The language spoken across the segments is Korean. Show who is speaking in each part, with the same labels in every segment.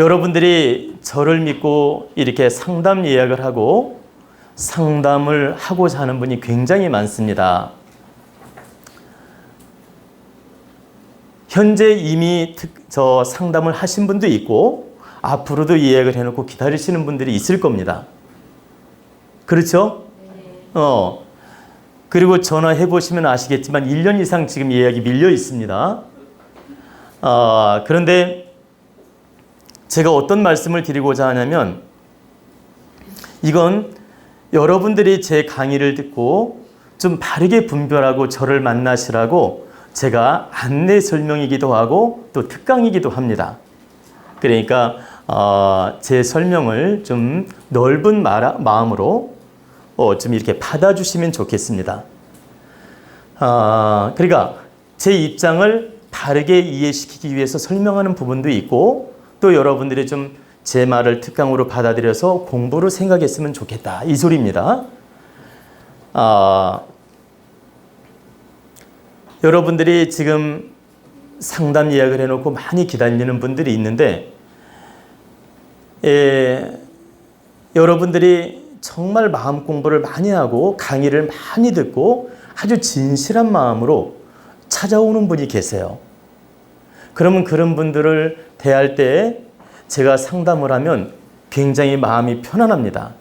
Speaker 1: 여러분들이 저를 믿고 이렇게 상담 예약을 하고 상담을 하고자 하는 분이 굉장히 많습니다. 현재 이미 저 상담을 하신 분도 있고 앞으로도 예약을 해놓고 기다리시는 분들이 있을 겁니다. 그렇죠? 그리고 전화해 보시면 아시겠지만 1년 이상 지금 예약이 밀려 있습니다. 그런데 제가 어떤 말씀을 드리고자 하냐면, 이건 여러분들이 제 강의를 듣고 좀 바르게 분별하고 저를 만나시라고 제가 안내 설명이기도 하고 또 특강이기도 합니다. 그러니까 제 설명을 좀 넓은 마음으로 좀 이렇게 받아주시면 좋겠습니다. 그러니까 제 입장을 바르게 이해시키기 위해서 설명하는 부분도 있고, 또 여러분들이 좀 제 말을 특강으로 받아들여서 공부로 생각했으면 좋겠다, 이 소리입니다. 여러분들이 지금 상담 예약을 해놓고 많이 기다리는 분들이 있는데, 여러분들이 정말 마음 공부를 많이 하고 강의를 많이 듣고 아주 진실한 마음으로 찾아오는 분이 계세요. 그러면 그런 분들을 대할 때 제가 상담을 하면 굉장히 마음이 편안합니다.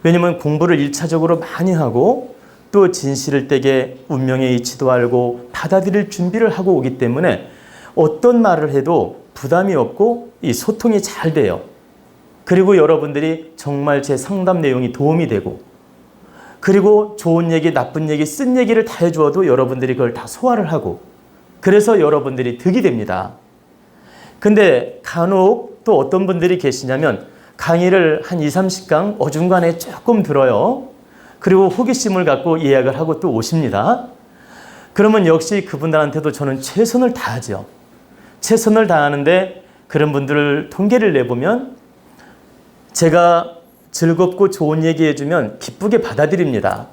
Speaker 1: 왜냐하면 공부를 1차적으로 많이 하고 또 진실을 떼게 운명의 이치도 알고 받아들일 준비를 하고 오기 때문에 어떤 말을 해도 부담이 없고 이 소통이 잘 돼요. 그리고 여러분들이 정말 제 상담 내용이 도움이 되고, 그리고 좋은 얘기, 나쁜 얘기, 쓴 얘기를 다 해주어도 여러분들이 그걸 다 소화를 하고, 그래서 여러분들이 득이 됩니다. 근데 간혹 또 어떤 분들이 계시냐면 강의를 한 2, 30강 어중간에 조금 들어요. 그리고 호기심을 갖고 예약을 하고 또 오십니다. 그러면 역시 그분들한테도 저는 최선을 다하죠. 최선을 다하는데 그런 분들을 통계를 내보면 제가 즐겁고 좋은 얘기 해주면 기쁘게 받아들입니다.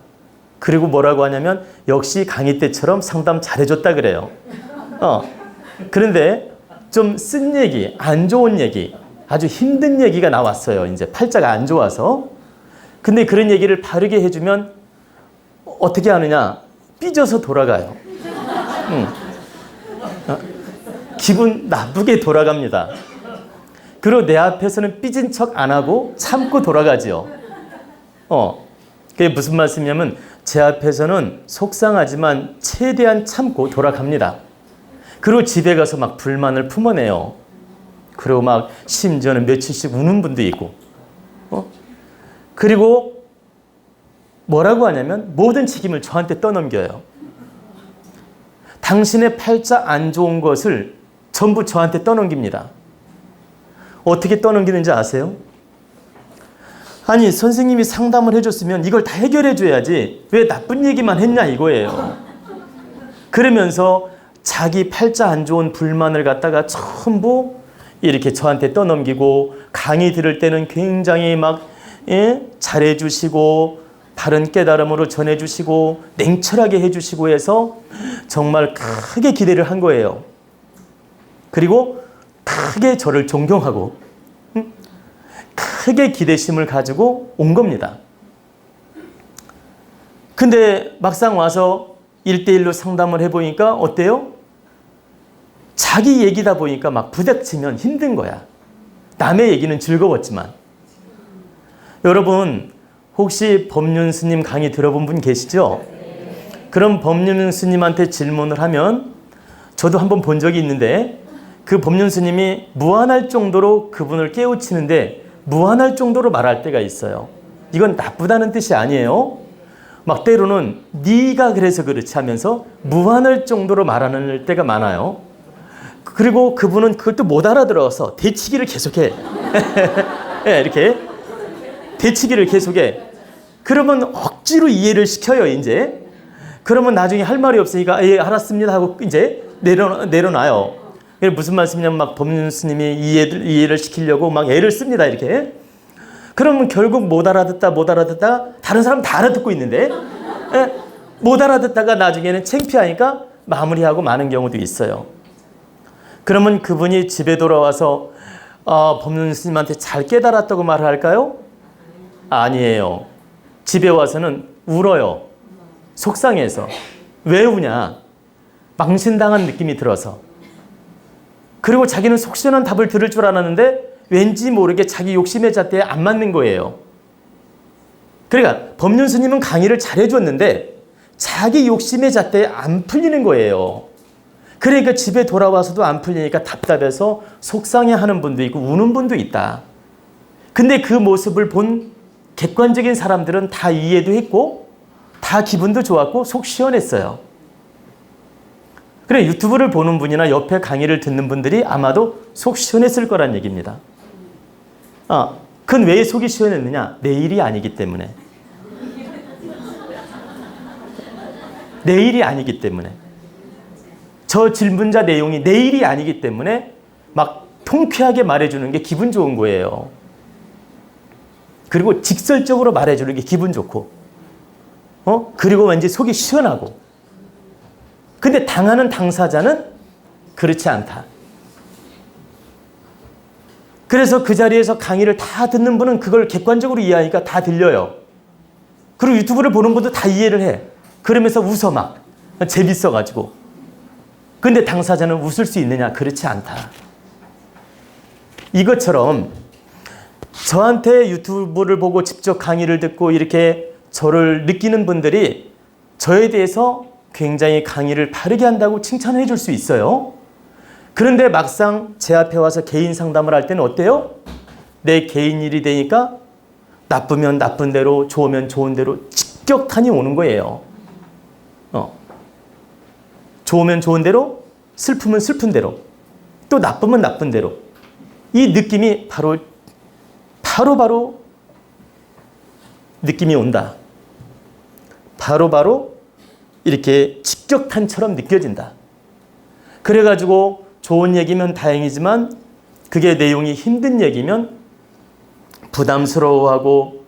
Speaker 1: 그리고 뭐라고 하냐면 역시 강의 때처럼 상담 잘해줬다 그래요. 그런데 좀 쓴 얘기, 안 좋은 얘기, 아주 힘든 얘기가 나왔어요. 이제 팔자가 안 좋아서. 근데 그런 얘기를 바르게 해주면 어떻게 하느냐? 삐져서 돌아가요. 기분 나쁘게 돌아갑니다. 그리고 내 앞에서는 삐진 척 안 하고 참고 돌아가지요. 그게 무슨 말씀이냐면 제 앞에서는 속상하지만 최대한 참고 돌아갑니다. 그리고 집에 가서 막 불만을 품어내요. 그리고 막 심지어는 며칠씩 우는 분도 있고. 그리고 뭐라고 하냐면 모든 책임을 저한테 떠넘겨요. 당신의 팔자 안 좋은 것을 전부 저한테 떠넘깁니다. 어떻게 떠넘기는지 아세요? 아니, 선생님이 상담을 해줬으면 이걸 다 해결해 줘야지 왜 나쁜 얘기만 했냐 이거예요. 그러면서 자기 팔자 안 좋은 불만을 갖다가 전부 이렇게 저한테 떠넘기고, 강의 들을 때는 굉장히 막 잘해주시고 바른 깨달음으로 전해주시고 냉철하게 해주시고 해서 정말 크게 기대를 한 거예요. 그리고 크게 저를 존경하고 크게 기대심을 가지고 온 겁니다. 근데 막상 와서 1대1로 상담을 해보니까 어때요? 자기 얘기다 보니까 막 부닥치면 힘든 거야. 남의 얘기는 즐거웠지만. 여러분 혹시 법륜 스님 강의 들어본 분 계시죠? 그럼 법륜 스님한테 질문을 하면, 저도 한번 본 적이 있는데 그 법륜 스님이 무안할 정도로 그분을 깨우치는데 무안할 정도로 말할 때가 있어요. 이건 나쁘다는 뜻이 아니에요. 막 때로는 네가 그래서 그렇지 하면서 무안할 정도로 말하는 때가 많아요. 그리고 그분은 그것도 못 알아들어서 대치기를 계속해. 이렇게 대치기를 계속해. 그러면 억지로 이해를 시켜요, 이제. 그러면 나중에 할 말이 없으니까 예, 알았습니다 하고 이제 내려놔요. 무슨 말씀이냐면 막 법륜 스님이 이해를 시키려고 막 애를 씁니다, 이렇게. 그러면 결국 못 알아듣다 다른 사람 다 알아듣고 있는데 못 알아듣다가 나중에는 창피하니까 마무리하고 마는 경우도 있어요. 그러면 그분이 집에 돌아와서 법륜 스님한테 잘 깨달았다고 말을 할까요? 아니에요. 집에 와서는 울어요. 속상해서. 왜 우냐? 망신당한 느낌이 들어서. 그리고 자기는 속 시원한 답을 들을 줄 알았는데 왠지 모르게 자기 욕심의 잣대에 안 맞는 거예요. 그러니까 법륜 스님은 강의를 잘해줬는데 자기 욕심의 잣대에 안 풀리는 거예요. 그러니까 집에 돌아와서도 안 풀리니까 답답해서 속상해하는 분도 있고 우는 분도 있다. 근데 그 모습을 본 객관적인 사람들은 다 이해도 했고 다 기분도 좋았고 속 시원했어요. 그래 유튜브를 보는 분이나 옆에 강의를 듣는 분들이 아마도 속 시원했을 거란 얘기입니다. 그건 왜 속이 시원했느냐? 내 일이 아니기 때문에. 내 일이 아니기 때문에. 저 질문자 내용이 내 일이 아니기 때문에 막 통쾌하게 말해주는 게 기분 좋은 거예요. 그리고 직설적으로 말해주는 게 기분 좋고, 그리고 왠지 속이 시원하고. 근데 당하는 당사자는 그렇지 않다. 그래서 그 자리에서 강의를 다 듣는 분은 그걸 객관적으로 이해하니까 다 들려요. 그리고 유튜브를 보는 분도 다 이해를 해. 그러면서 웃어 막. 재밌어가지고. 근데 당사자는 웃을 수 있느냐? 그렇지 않다. 이것처럼 저한테 유튜브를 보고 직접 강의를 듣고 이렇게 저를 느끼는 분들이 저에 대해서 굉장히 강의를 바르게 한다고 칭찬해 줄 수 있어요. 그런데 막상 제 앞에 와서 개인 상담을 할 때는 어때요? 내 개인 일이 되니까 나쁘면 나쁜 대로, 좋으면 좋은 대로 직격탄이 오는 거예요. 좋으면 좋은 대로, 슬프면 슬픈 대로, 또 나쁘면 나쁜 대로. 이 느낌이 바로 느낌이 온다. 바로 이렇게 직격탄처럼 느껴진다. 그래가지고 좋은 얘기면 다행이지만 그게 내용이 힘든 얘기면 부담스러워하고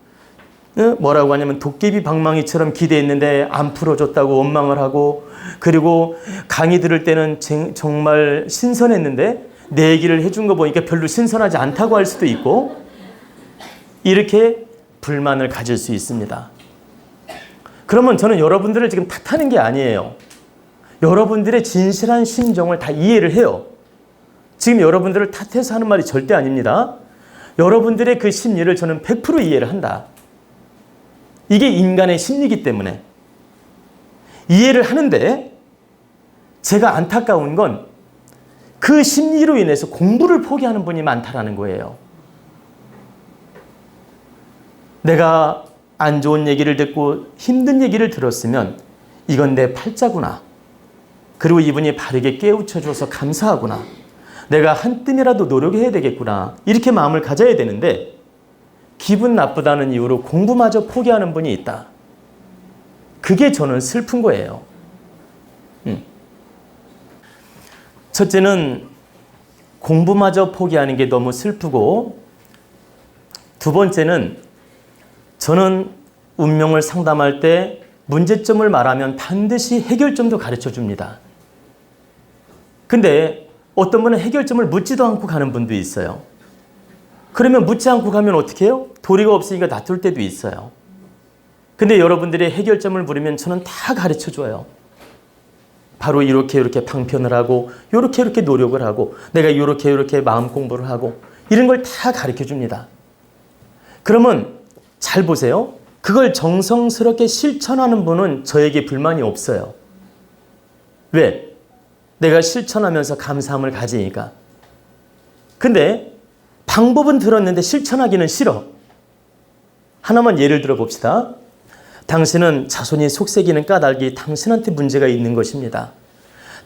Speaker 1: 뭐라고 하냐면 도깨비 방망이처럼 기대했는데 안 풀어줬다고 원망을 하고 그리고 강의 들을 때는 정말 신선했는데 내 얘기를 해준 거 보니까 별로 신선하지 않다고 할 수도 있고 이렇게 불만을 가질 수 있습니다. 그러면 저는 여러분들을 지금 탓하는 게 아니에요. 여러분들의 진실한 심정을 다 이해를 해요. 지금 여러분들을 탓해서 하는 말이 절대 아닙니다. 여러분들의 그 심리를 저는 100% 이해를 한다. 이게 인간의 심리이기 때문에 이해를 하는데 제가 안타까운 건 그 심리로 인해서 공부를 포기하는 분이 많다라는 거예요. 내가 안 좋은 얘기를 듣고 힘든 얘기를 들었으면 이건 내 팔자구나. 그리고 이분이 바르게 깨우쳐줘서 감사하구나. 내가 한 뜸이라도 노력해야 되겠구나. 이렇게 마음을 가져야 되는데 기분 나쁘다는 이유로 공부마저 포기하는 분이 있다. 그게 저는 슬픈 거예요. 첫째는 공부마저 포기하는 게 너무 슬프고 두 번째는 저는 운명을 상담할 때 문제점을 말하면 반드시 해결점도 가르쳐 줍니다. 근데 어떤 분은 해결점을 묻지도 않고 가는 분도 있어요. 그러면 묻지 않고 가면 어떻게 해요? 도리가 없으니까 놔둘 때도 있어요. 근데 여러분들이 해결점을 물으면 저는 다 가르쳐 줘요. 바로 이렇게 방편을 하고 이렇게 노력을 하고 내가 이렇게 마음 공부를 하고 이런 걸 다 가르쳐 줍니다. 그러면 잘 보세요. 그걸 정성스럽게 실천하는 분은 저에게 불만이 없어요. 왜? 내가 실천하면서 감사함을 가지니까. 근데 방법은 들었는데 실천하기는 싫어. 하나만 예를 들어 봅시다. 당신은 자손이 속색이는 까닭이 당신한테 문제가 있는 것입니다.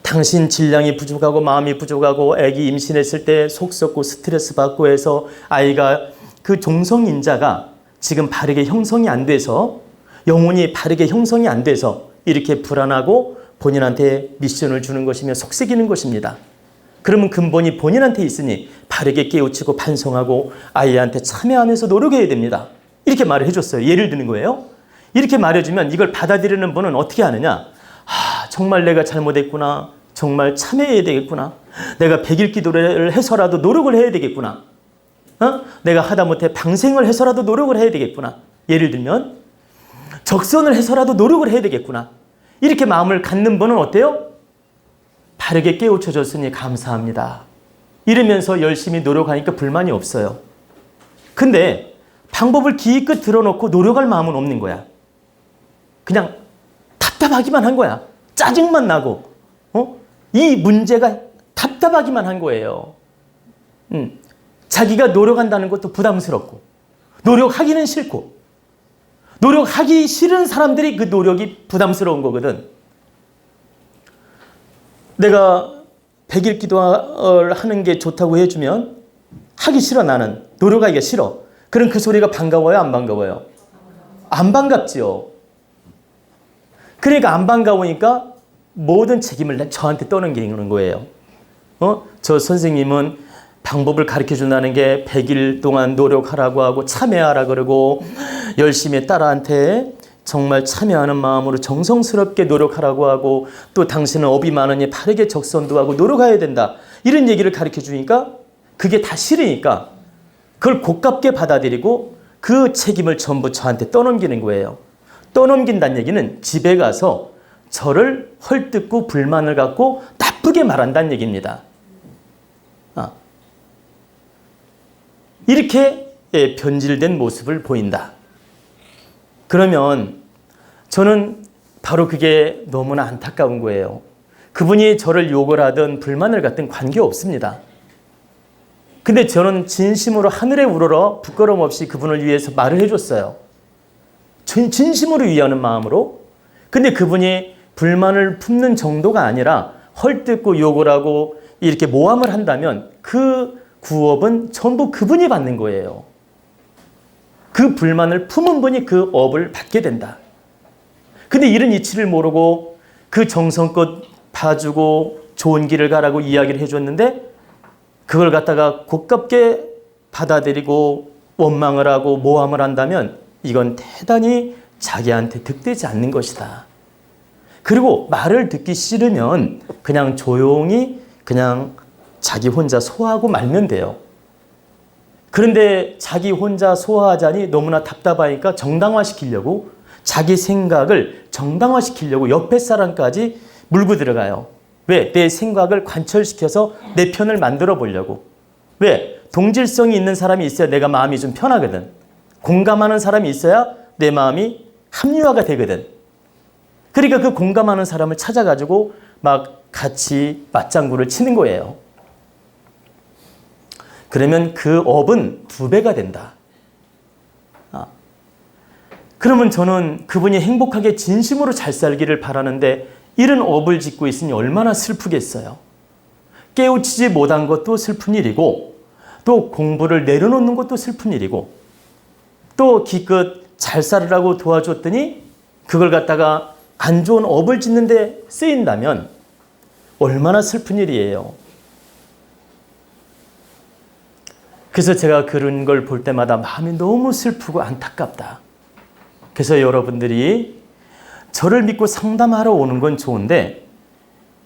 Speaker 1: 당신 질량이 부족하고 마음이 부족하고 아기 임신했을 때 속 썩고 스트레스 받고 해서 아이가 그 종성인자가 지금 바르게 형성이 안 돼서 영혼이 바르게 형성이 안 돼서 이렇게 불안하고 본인한테 미션을 주는 것이며 속색이는 것입니다. 그러면 근본이 본인한테 있으니 바르게 깨우치고 반성하고 아이한테 참여하면서 노력해야 됩니다. 이렇게 말을 해줬어요. 예를 드는 거예요. 이렇게 말해주면 이걸 받아들이는 분은 어떻게 하느냐. 정말 내가 잘못했구나. 정말 참여해야 되겠구나. 내가 100일 기도를 해서라도 노력을 해야 되겠구나. 내가 하다못해 방생을 해서라도 노력을 해야 되겠구나. 예를 들면 적선을 해서라도 노력을 해야 되겠구나. 이렇게 마음을 갖는 분은 어때요? 바르게 깨우쳐줬으니 감사합니다. 이러면서 열심히 노력하니까 불만이 없어요. 근데 방법을 기껏 들어놓고 노력할 마음은 없는 거야. 그냥 답답하기만 한 거야. 짜증만 나고 이 문제가 답답하기만 한 거예요. 자기가 노력한다는 것도 부담스럽고 노력하기는 싫고 노력하기 싫은 사람들이 그 노력이 부담스러운 거거든. 내가 100일 기도를 하는 게 좋다고 해주면 하기 싫어. 나는 노력하기가 싫어. 그럼 그 소리가 반가워요? 안 반가워요? 안 반갑지요. 그러니까 안 반가우니까 모든 책임을 저한테 떠넘기는 거예요. 저 선생님은 방법을 가르쳐 준다는 게 100일 동안 노력하라고 하고 참여하라 그러고 열심히 딸한테 정말 참여하는 마음으로 정성스럽게 노력하라고 하고 또 당신은 업이 많으니 바르게 적선도 하고 노력해야 된다. 이런 얘기를 가르쳐 주니까 그게 다 싫으니까 그걸 고깝게 받아들이고 그 책임을 전부 저한테 떠넘기는 거예요. 떠넘긴다는 얘기는 집에 가서 저를 헐뜯고 불만을 갖고 나쁘게 말한다는 얘기입니다. 이렇게 변질된 모습을 보인다. 그러면 저는 바로 그게 너무나 안타까운 거예요. 그분이 저를 욕을 하든 불만을 갖든 관계없습니다. 근데 저는 진심으로 하늘에 우러러 부끄러움 없이 그분을 위해서 말을 해줬어요. 진심으로 위하는 마음으로. 근데 그분이 불만을 품는 정도가 아니라 헐뜯고 욕을 하고 이렇게 모함을 한다면 그 구업은 전부 그분이 받는 거예요. 그 불만을 품은 분이 그 업을 받게 된다. 근데 이런 이치를 모르고 그 정성껏 봐주고 좋은 길을 가라고 이야기를 해줬는데 그걸 갖다가 고깝게 받아들이고 원망을 하고 모함을 한다면 이건 대단히 자기한테 득되지 않는 것이다. 그리고 말을 듣기 싫으면 그냥 조용히 그냥 자기 혼자 소화하고 말면 돼요. 그런데 자기 혼자 소화하자니 너무나 답답하니까 정당화시키려고 자기 생각을 정당화시키려고 옆에 사람까지 물고 들어가요. 왜? 내 생각을 관철시켜서 내 편을 만들어 보려고. 왜? 동질성이 있는 사람이 있어야 내가 마음이 좀 편하거든. 공감하는 사람이 있어야 내 마음이 합리화가 되거든. 그러니까 그 공감하는 사람을 찾아가지고 막 같이 맞장구를 치는 거예요. 그러면 그 업은 2배가 된다. 그러면 저는 그분이 행복하게 진심으로 잘 살기를 바라는데 이런 업을 짓고 있으니 얼마나 슬프겠어요. 깨우치지 못한 것도 슬픈 일이고 또 공부를 내려놓는 것도 슬픈 일이고 또 기껏 잘 살으라고 도와줬더니 그걸 갖다가 안 좋은 업을 짓는데 쓰인다면 얼마나 슬픈 일이에요. 그래서 제가 그런 걸 볼 때마다 마음이 너무 슬프고 안타깝다. 그래서 여러분들이 저를 믿고 상담하러 오는 건 좋은데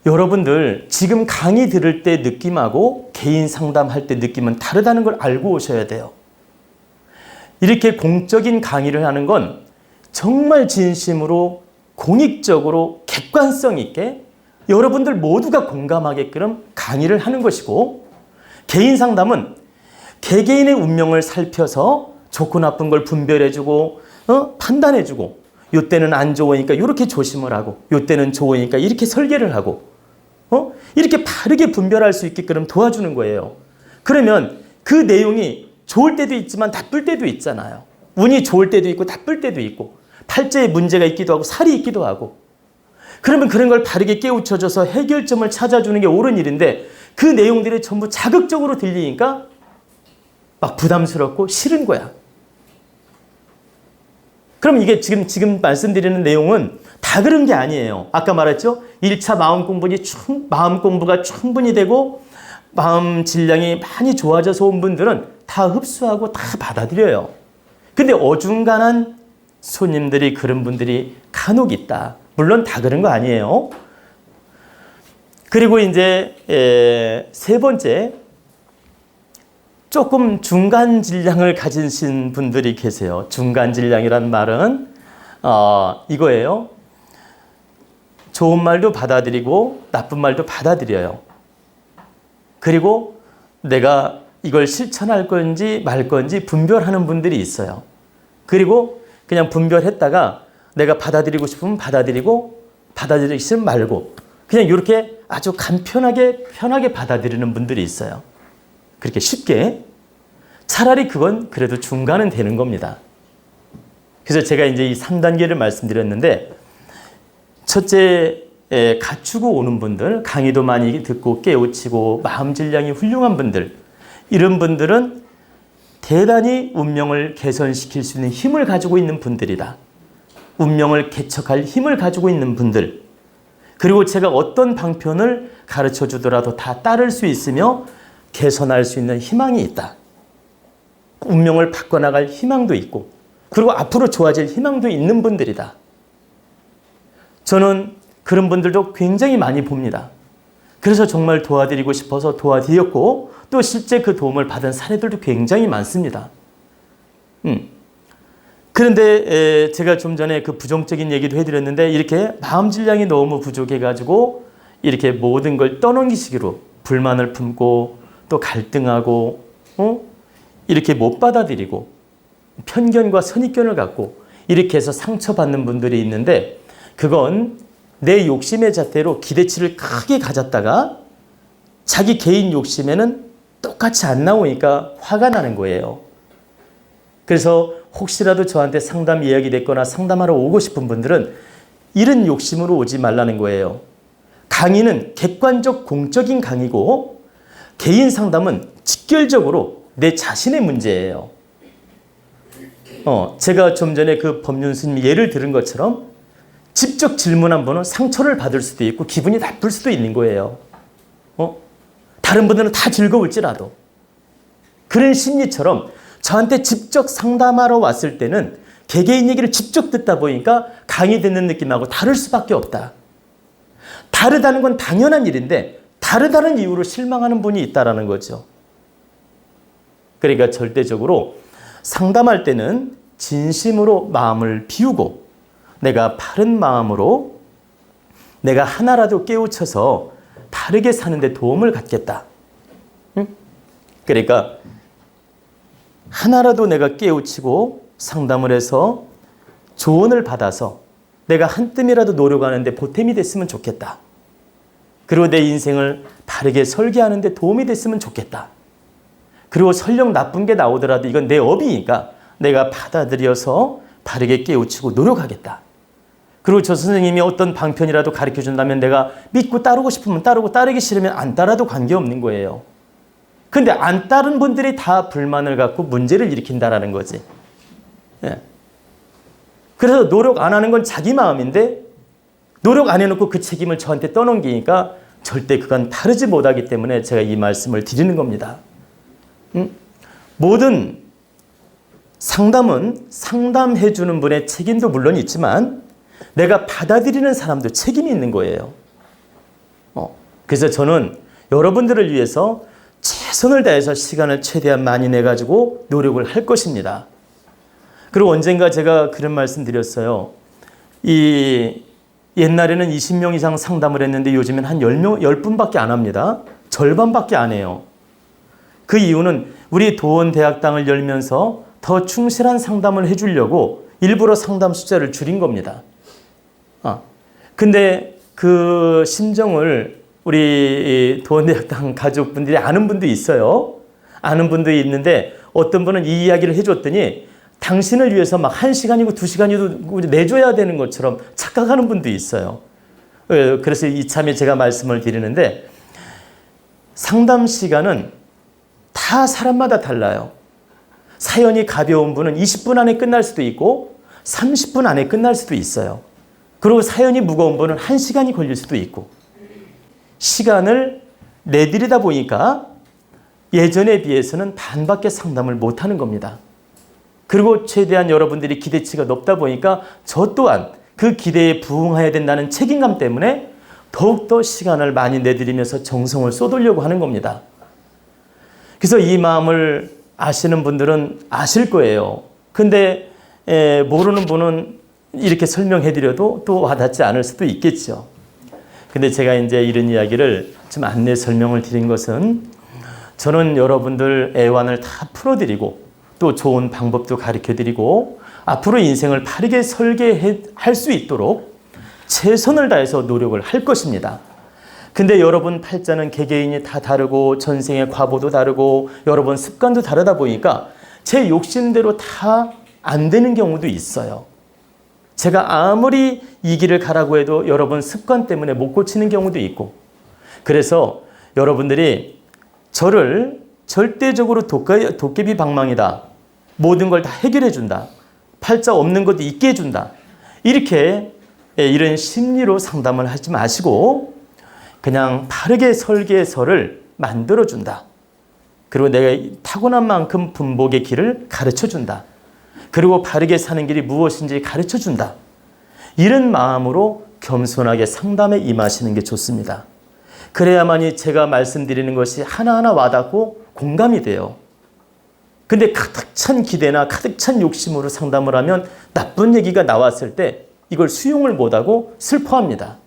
Speaker 1: 여러분들 지금 강의 들을 때 느낌하고 개인 상담할 때 느낌은 다르다는 걸 알고 오셔야 돼요. 이렇게 공적인 강의를 하는 건 정말 진심으로 공익적으로 객관성 있게 여러분들 모두가 공감하게끔 강의를 하는 것이고 개인 상담은 개개인의 운명을 살펴서 좋고 나쁜 걸 분별해주고 판단해주고 요때는 안 좋으니까 이렇게 조심을 하고 요때는 좋으니까 이렇게 설계를 하고 이렇게 바르게 분별할 수 있게끔 도와주는 거예요. 그러면 그 내용이 좋을 때도 있지만 나쁠 때도 있잖아요. 운이 좋을 때도 있고 나쁠 때도 있고 팔자에 문제가 있기도 하고 살이 있기도 하고 그러면 그런 걸 바르게 깨우쳐줘서 해결점을 찾아주는 게 옳은 일인데 그 내용들이 전부 자극적으로 들리니까 막 부담스럽고 싫은 거야. 그럼 이게 지금 말씀드리는 내용은 다 그런 게 아니에요. 아까 말했죠? 1차 마음 공부가 충분히 되고 마음 질량이 많이 좋아져서 온 분들은 다 흡수하고 다 받아들여요. 근데 어중간한 손님들이 그런 분들이 간혹 있다. 물론 다 그런 거 아니에요. 그리고 이제 3번째 조금 중간 질량을 가지신 분들이 계세요. 중간 질량이란 말은 이거예요. 좋은 말도 받아들이고 나쁜 말도 받아들여요. 그리고 내가 이걸 실천할 건지 말 건지 분별하는 분들이 있어요. 그리고 그냥 분별했다가 내가 받아들이고 싶으면 받아들이고 받아들이기 싫으면 말고 그냥 이렇게 아주 간편하게 편하게 받아들이는 분들이 있어요. 그렇게 쉽게. 차라리 그건 그래도 중간은 되는 겁니다. 그래서 제가 이제 이 3단계를 말씀드렸는데 첫째, 갖추고 오는 분들, 강의도 많이 듣고 깨우치고 마음 질량이 훌륭한 분들, 이런 분들은 대단히 운명을 개선시킬 수 있는 힘을 가지고 있는 분들이다. 운명을 개척할 힘을 가지고 있는 분들. 그리고 제가 어떤 방편을 가르쳐 주더라도 다 따를 수 있으며 개선할 수 있는 희망이 있다. 운명을 바꿔나갈 희망도 있고 그리고 앞으로 좋아질 희망도 있는 분들이다. 저는 그런 분들도 굉장히 많이 봅니다. 그래서 정말 도와드리고 싶어서 도와드렸고 또 실제 그 도움을 받은 사례들도 굉장히 많습니다. 그런데 제가 좀 전에 그 부정적인 얘기도 해드렸는데 이렇게 마음 질량이 너무 부족해가지고 이렇게 모든 걸 떠넘기시기로 불만을 품고 또 갈등하고 이렇게 못 받아들이고 편견과 선입견을 갖고 이렇게 해서 상처받는 분들이 있는데 그건 내 욕심의 잣대로 기대치를 크게 가졌다가 자기 개인 욕심에는 똑같이 안 나오니까 화가 나는 거예요. 그래서 혹시라도 저한테 상담 예약이 됐거나 상담하러 오고 싶은 분들은 이런 욕심으로 오지 말라는 거예요. 강의는 객관적 공적인 강의고 개인 상담은 직결적으로 내 자신의 문제예요. 제가 좀 전에 그 법륜 스님 예를 들은 것처럼 직접 질문 한 번은 상처를 받을 수도 있고 기분이 나쁠 수도 있는 거예요. 다른 분들은 다 즐거울지라도. 그런 심리처럼 저한테 직접 상담하러 왔을 때는 개개인 얘기를 직접 듣다 보니까 강의 듣는 느낌하고 다를 수밖에 없다. 다르다는 건 당연한 일인데 다르다는 이유로 실망하는 분이 있다는 거죠. 그러니까 절대적으로 상담할 때는 진심으로 마음을 비우고 내가 바른 마음으로 내가 하나라도 깨우쳐서 바르게 사는데 도움을 갖겠다. 그러니까 하나라도 내가 깨우치고 상담을 해서 조언을 받아서 내가 한 뜸이라도 노력하는데 보탬이 됐으면 좋겠다. 그리고 내 인생을 바르게 설계하는데 도움이 됐으면 좋겠다. 그리고 설령 나쁜 게 나오더라도 이건 내 업이니까 내가 받아들여서 바르게 깨우치고 노력하겠다. 그리고 저 선생님이 어떤 방편이라도 가르쳐 준다면 내가 믿고 따르고 싶으면 따르고 따르기 싫으면 안 따라도 관계없는 거예요. 근데 안 따른 분들이 다 불만을 갖고 문제를 일으킨다라는 거지. 예. 그래서 노력 안 하는 건 자기 마음인데 노력 안 해놓고 그 책임을 저한테 떠넘기니까 절대 그건 바르지 못하기 때문에 제가 이 말씀을 드리는 겁니다. 모든 상담은 상담해 주는 분의 책임도 물론 있지만 내가 받아들이는 사람도 책임이 있는 거예요. 그래서 저는 여러분들을 위해서 최선을 다해서 시간을 최대한 많이 내가지고 노력을 할 것입니다. 그리고 언젠가 제가 그런 말씀 드렸어요. 옛날에는 20명 이상 상담을 했는데 요즘엔 한 10분밖에 안 합니다. 절반밖에 안 해요. 그 이유는 우리 도원대학당을 열면서 더 충실한 상담을 해주려고 일부러 상담 숫자를 줄인 겁니다. 근데 그 심정을 우리 도원대학당 가족분들이 아는 분도 있어요. 아는 분도 있는데 어떤 분은 이 이야기를 해줬더니 당신을 위해서 막 1시간이고 2시간이고 내줘야 되는 것처럼 착각하는 분도 있어요. 그래서 이참에 제가 말씀을 드리는데 상담 시간은 다 사람마다 달라요. 사연이 가벼운 분은 20분 안에 끝날 수도 있고 30분 안에 끝날 수도 있어요. 그리고 사연이 무거운 분은 1시간이 걸릴 수도 있고 시간을 내드리다 보니까 예전에 비해서는 반밖에 상담을 못하는 겁니다. 그리고 최대한 여러분들이 기대치가 높다 보니까 저 또한 그 기대에 부응해야 된다는 책임감 때문에 더욱더 시간을 많이 내드리면서 정성을 쏟으려고 하는 겁니다. 그래서 이 마음을 아시는 분들은 아실 거예요. 근데 모르는 분은 이렇게 설명해 드려도 또 와닿지 않을 수도 있겠죠. 근데 제가 이제 이런 이야기를 좀 안내 설명을 드린 것은 저는 여러분들 애환을 다 풀어드리고 또 좋은 방법도 가르쳐드리고 앞으로 인생을 바르게 설계할 수 있도록 최선을 다해서 노력을 할 것입니다. 근데 여러분 팔자는 개개인이 다 다르고 전생의 과보도 다르고 여러분 습관도 다르다 보니까 제 욕심대로 다 안 되는 경우도 있어요. 제가 아무리 이 길을 가라고 해도 여러분 습관 때문에 못 고치는 경우도 있고, 그래서 여러분들이 저를 절대적으로 도깨비 방망이다, 모든 걸 다 해결해 준다, 팔자 없는 것도 있게 해준다, 이렇게 이런 심리로 상담을 하지 마시고 그냥 바르게 설계서를 만들어 준다. 그리고 내가 타고난 만큼 분복의 길을 가르쳐 준다. 그리고 바르게 사는 길이 무엇인지 가르쳐 준다. 이런 마음으로 겸손하게 상담에 임하시는 게 좋습니다. 그래야만이 제가 말씀드리는 것이 하나하나 와닿고 공감이 돼요. 근데 가득 찬 기대나 가득 찬 욕심으로 상담을 하면 나쁜 얘기가 나왔을 때 이걸 수용을 못하고 슬퍼합니다.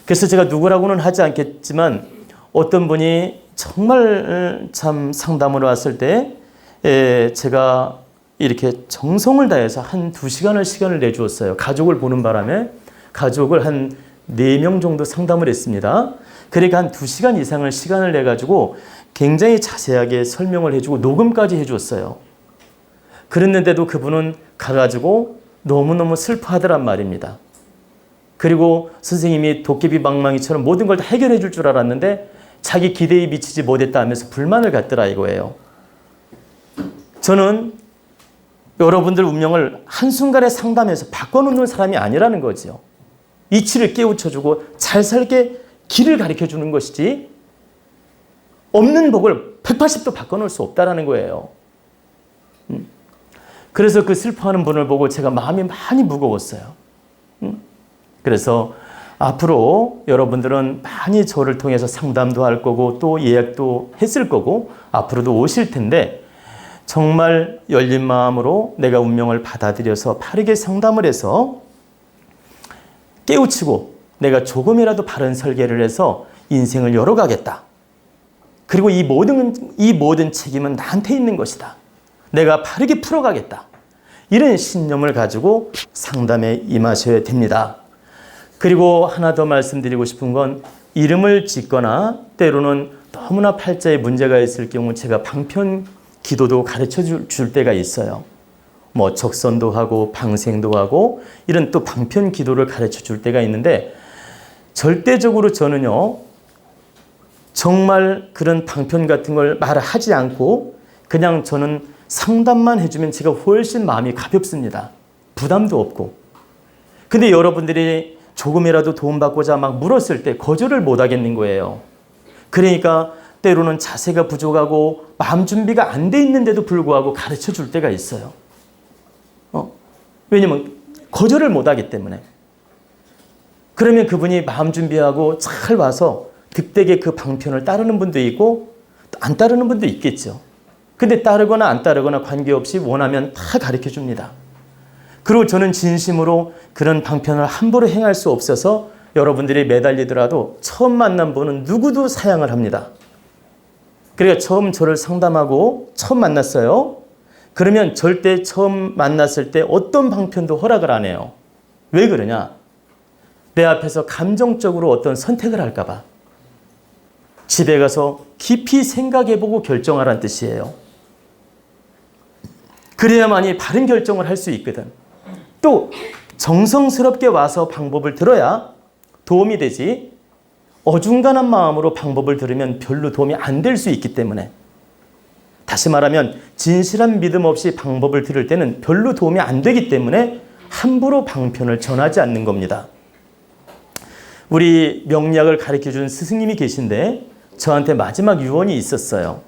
Speaker 1: 그래서 제가 누구라고는 하지 않겠지만 어떤 분이 정말 참 상담을 왔을 때 제가 이렇게 정성을 다해서 한 2시간을 시간을 내주었어요. 가족을 보는 바람에 가족을 한 4명 정도 상담을 했습니다. 그러니까 한 2시간 이상을 시간을 내가지고 굉장히 자세하게 설명을 해주고 녹음까지 해줬어요. 그랬는데도 그분은 가가지고 너무너무 슬퍼하더란 말입니다. 그리고 선생님이 도깨비 방망이처럼 모든 걸 다 해결해 줄 줄 알았는데 자기 기대에 미치지 못했다 하면서 불만을 갖더라 이거예요. 저는 여러분들 운명을 한순간에 상담해서 바꿔놓는 사람이 아니라는 거죠. 이치를 깨우쳐주고 잘 살게 길을 가르쳐주는 것이지 없는 복을 180도 바꿔놓을 수 없다는 거예요. 그래서 그 슬퍼하는 분을 보고 제가 마음이 많이 무거웠어요. 그래서 앞으로 여러분들은 많이 저를 통해서 상담도 할 거고 또 예약도 했을 거고 앞으로도 오실 텐데 정말 열린 마음으로 내가 운명을 받아들여서 바르게 상담을 해서 깨우치고 내가 조금이라도 바른 설계를 해서 인생을 열어가겠다. 그리고 이 모든 책임은 나한테 있는 것이다. 내가 바르게 풀어가겠다. 이런 신념을 가지고 상담에 임하셔야 됩니다. 그리고 하나 더 말씀드리고 싶은 건 이름을 짓거나 때로는 너무나 팔자에 문제가 있을 경우 제가 방편 기도도 가르쳐 줄 때가 있어요. 뭐 적선도 하고 방생도 하고 이런 또 방편 기도를 가르쳐 줄 때가 있는데 절대적으로 저는요 정말 그런 방편 같은 걸 말을 하지 않고 그냥 저는 상담만 해주면 제가 훨씬 마음이 가볍습니다. 부담도 없고. 근데 여러분들이 조금이라도 도움받고자 막 물었을 때 거절을 못 하겠는 거예요. 그러니까 때로는 자세가 부족하고 마음 준비가 안 돼 있는데도 불구하고 가르쳐 줄 때가 있어요. 왜냐면 거절을 못 하기 때문에. 그러면 그분이 마음 준비하고 잘 와서 득되게 그 방편을 따르는 분도 있고 안 따르는 분도 있겠죠. 근데 따르거나 안 따르거나 관계없이 원하면 다 가르쳐 줍니다. 그리고 저는 진심으로 그런 방편을 함부로 행할 수 없어서 여러분들이 매달리더라도 처음 만난 분은 누구도 사양을 합니다. 그러니까 처음 저를 상담하고 처음 만났어요. 그러면 절대 처음 만났을 때 어떤 방편도 허락을 안 해요. 왜 그러냐? 내 앞에서 감정적으로 어떤 선택을 할까 봐. 집에 가서 깊이 생각해보고 결정하라는 뜻이에요. 그래야만이 바른 결정을 할 수 있거든. 또 정성스럽게 와서 방법을 들어야 도움이 되지 어중간한 마음으로 방법을 들으면 별로 도움이 안 될 수 있기 때문에 다시 말하면 진실한 믿음 없이 방법을 들을 때는 별로 도움이 안 되기 때문에 함부로 방편을 전하지 않는 겁니다. 우리 명리학을 가르쳐준 스승님이 계신데 저한테 마지막 유언이 있었어요.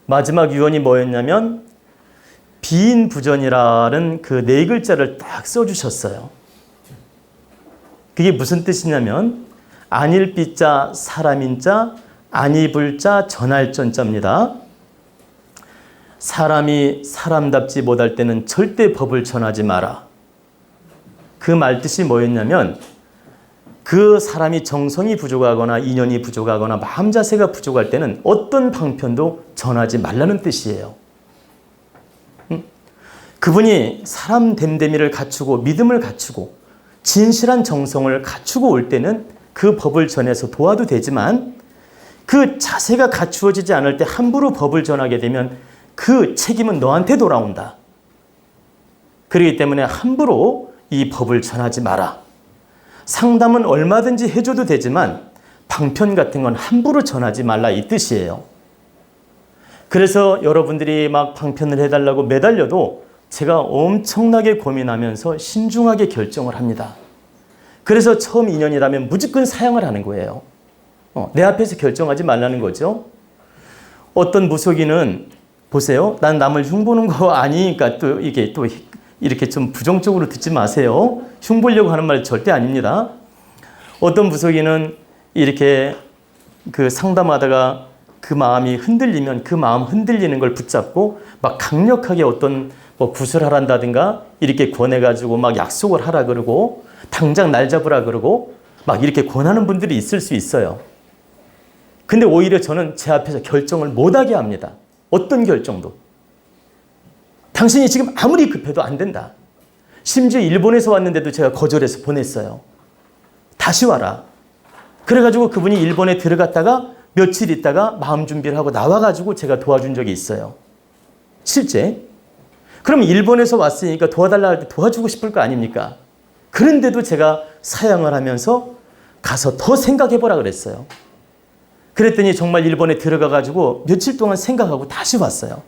Speaker 1: 마지막 유언이 뭐였냐면 비인부전이라는 그 4글자를 딱 써주셨어요. 그게 무슨 뜻이냐면 안일비자 사람인자 안 입을 자 전할 전자입니다. 사람이 사람답지 못할 때는 절대 법을 전하지 마라. 그 말 뜻이 뭐였냐면 그 사람이 정성이 부족하거나 인연이 부족하거나 마음 자세가 부족할 때는 어떤 방편도 전하지 말라는 뜻이에요. 그분이 사람 됨됨이를 갖추고 믿음을 갖추고 진실한 정성을 갖추고 올 때는 그 법을 전해서 도와도 되지만 그 자세가 갖추어지지 않을 때 함부로 법을 전하게 되면 그 책임은 너한테 돌아온다. 그렇기 때문에 함부로 이 법을 전하지 마라. 상담은 얼마든지 해줘도 되지만 방편 같은 건 함부로 전하지 말라 이 뜻이에요. 그래서 여러분들이 막 방편을 해달라고 매달려도 제가 엄청나게 고민하면서 신중하게 결정을 합니다. 그래서 처음 인연이라면 무조건 사양을 하는 거예요. 내 앞에서 결정하지 말라는 거죠. 어떤 무속인은 보세요. 난 남을 흉보는 거 아니니까 또 이게 또 이렇게 좀 부정적으로 듣지 마세요. 흉보려고 하는 말 절대 아닙니다. 어떤 무속인은 이렇게 그 상담하다가 그 마음이 흔들리면 그 마음 흔들리는 걸 붙잡고 막 강력하게 어떤 뭐 구슬하란다든가 이렇게 권해가지고 막 약속을 하라 그러고 당장 날 잡으라 그러고 막 이렇게 권하는 분들이 있을 수 있어요. 근데 오히려 저는 제 앞에서 결정을 못하게 합니다. 어떤 결정도. 당신이 지금 아무리 급해도 안 된다. 심지어 일본에서 왔는데도 제가 거절해서 보냈어요. 다시 와라. 그래가지고 그분이 일본에 들어갔다가 며칠 있다가 마음 준비를 하고 나와가지고 제가 도와준 적이 있어요. 실제. 그럼 일본에서 왔으니까 도와달라 할 때 도와주고 싶을 거 아닙니까? 그런데도 제가 사양을 하면서 가서 더 생각해보라 그랬어요. 그랬더니 정말 일본에 들어가가지고 며칠 동안 생각하고 다시 왔어요.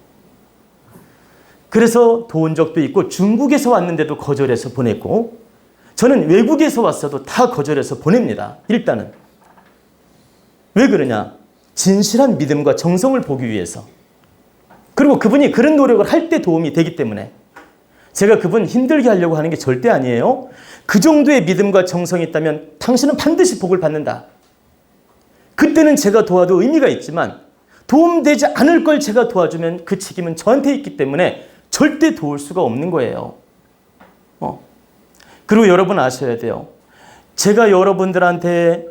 Speaker 1: 그래서 도운 적도 있고 중국에서 왔는데도 거절해서 보냈고 저는 외국에서 왔어도 다 거절해서 보냅니다. 일단은. 왜 그러냐? 진실한 믿음과 정성을 보기 위해서. 그리고 그분이 그런 노력을 할 때 도움이 되기 때문에 제가 그분 힘들게 하려고 하는 게 절대 아니에요. 그 정도의 믿음과 정성이 있다면 당신은 반드시 복을 받는다. 그때는 제가 도와도 의미가 있지만 도움되지 않을 걸 제가 도와주면 그 책임은 저한테 있기 때문에 절대 도울 수가 없는 거예요. 그리고 여러분 아셔야 돼요. 제가 여러분들한테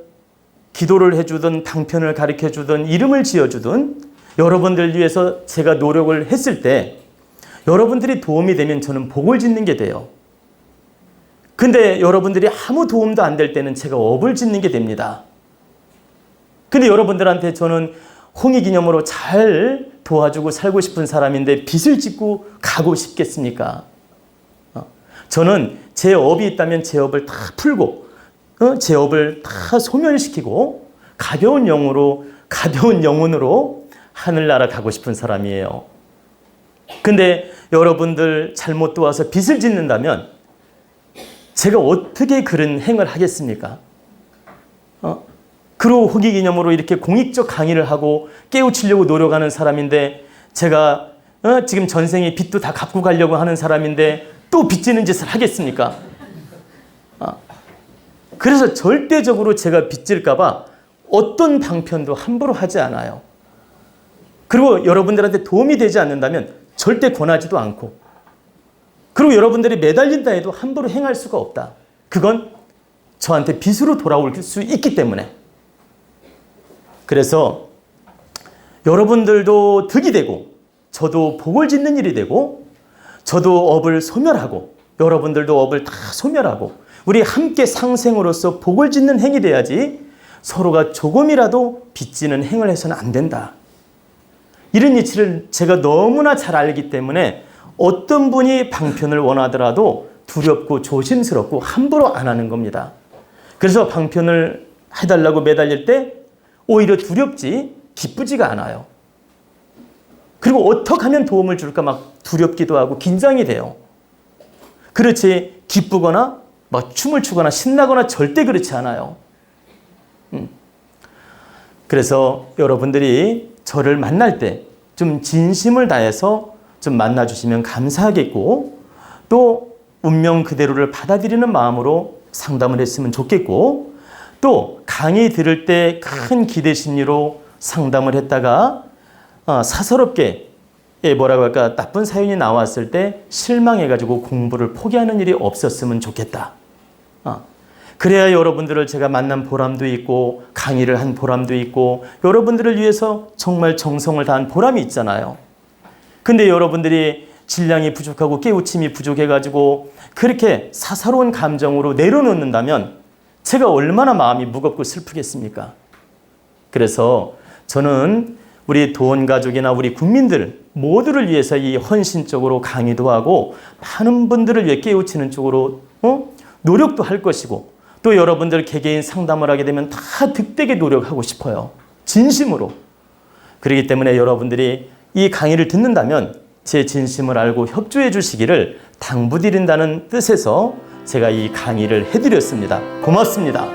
Speaker 1: 기도를 해주든 방편을 가르쳐주든 이름을 지어주든 여러분들 위해서 제가 노력을 했을 때 여러분들이 도움이 되면 저는 복을 짓는 게 돼요. 근데 여러분들이 아무 도움도 안 될 때는 제가 업을 짓는 게 됩니다. 근데 여러분들한테 저는 홍익기념으로 잘 도와주고 살고 싶은 사람인데 빚을 짓고 가고 싶겠습니까? 저는 제 업이 있다면 제 업을 다 풀고 제 업을 다 소멸시키고 가벼운 영혼으로 하늘나라 가고 싶은 사람이에요. 근데 여러분들 잘못 도와서 빚을 짓는다면 제가 어떻게 그런 행을 하겠습니까? 그리고 호기기념으로 이렇게 공익적 강의를 하고 깨우치려고 노력하는 사람인데 제가 지금 전생에 빚도 다 갚고 가려고 하는 사람인데 또 빚지는 짓을 하겠습니까? 그래서 절대적으로 제가 빚질까 봐 어떤 방편도 함부로 하지 않아요. 그리고 여러분들한테 도움이 되지 않는다면 절대 권하지도 않고 그리고 여러분들이 매달린다 해도 함부로 행할 수가 없다. 그건 저한테 빚으로 돌아올 수 있기 때문에. 그래서 여러분들도 득이 되고 저도 복을 짓는 일이 되고 저도 업을 소멸하고 여러분들도 업을 다 소멸하고 우리 함께 상생으로서 복을 짓는 행이 돼야지 서로가 조금이라도 빚지는 행을 해서는 안 된다. 이런 이치를 제가 너무나 잘 알기 때문에 어떤 분이 방편을 원하더라도 두렵고 조심스럽고 함부로 안 하는 겁니다. 그래서 방편을 해달라고 매달릴 때 오히려 두렵지 기쁘지가 않아요. 그리고 어떻게 하면 도움을 줄까 막 두렵기도 하고 긴장이 돼요. 그렇지 기쁘거나 막 춤을 추거나 신나거나 절대 그렇지 않아요. 그래서 여러분들이 저를 만날 때 좀 진심을 다해서 좀 만나주시면 감사하겠고 또 운명 그대로를 받아들이는 마음으로 상담을 했으면 좋겠고 또 강의 들을 때 큰 기대 심리로 상담을 했다가 사서롭게 뭐라고 할까 나쁜 사연이 나왔을 때 실망해가지고 공부를 포기하는 일이 없었으면 좋겠다. 그래야 여러분들을 제가 만난 보람도 있고 강의를 한 보람도 있고 여러분들을 위해서 정말 정성을 다한 보람이 있잖아요. 근데 여러분들이 질량이 부족하고 깨우침이 부족해가지고 그렇게 사사로운 감정으로 내려놓는다면 제가 얼마나 마음이 무겁고 슬프겠습니까? 그래서 저는 우리 도원 가족이나 우리 국민들 모두를 위해서 이 헌신적으로 강의도 하고 많은 분들을 위해 깨우치는 쪽으로 노력도 할 것이고 또 여러분들 개개인 상담을 하게 되면 다 득되게 노력하고 싶어요. 진심으로. 그렇기 때문에 여러분들이 이 강의를 듣는다면 제 진심을 알고 협조해 주시기를 당부드린다는 뜻에서 제가 이 강의를 해드렸습니다. 고맙습니다.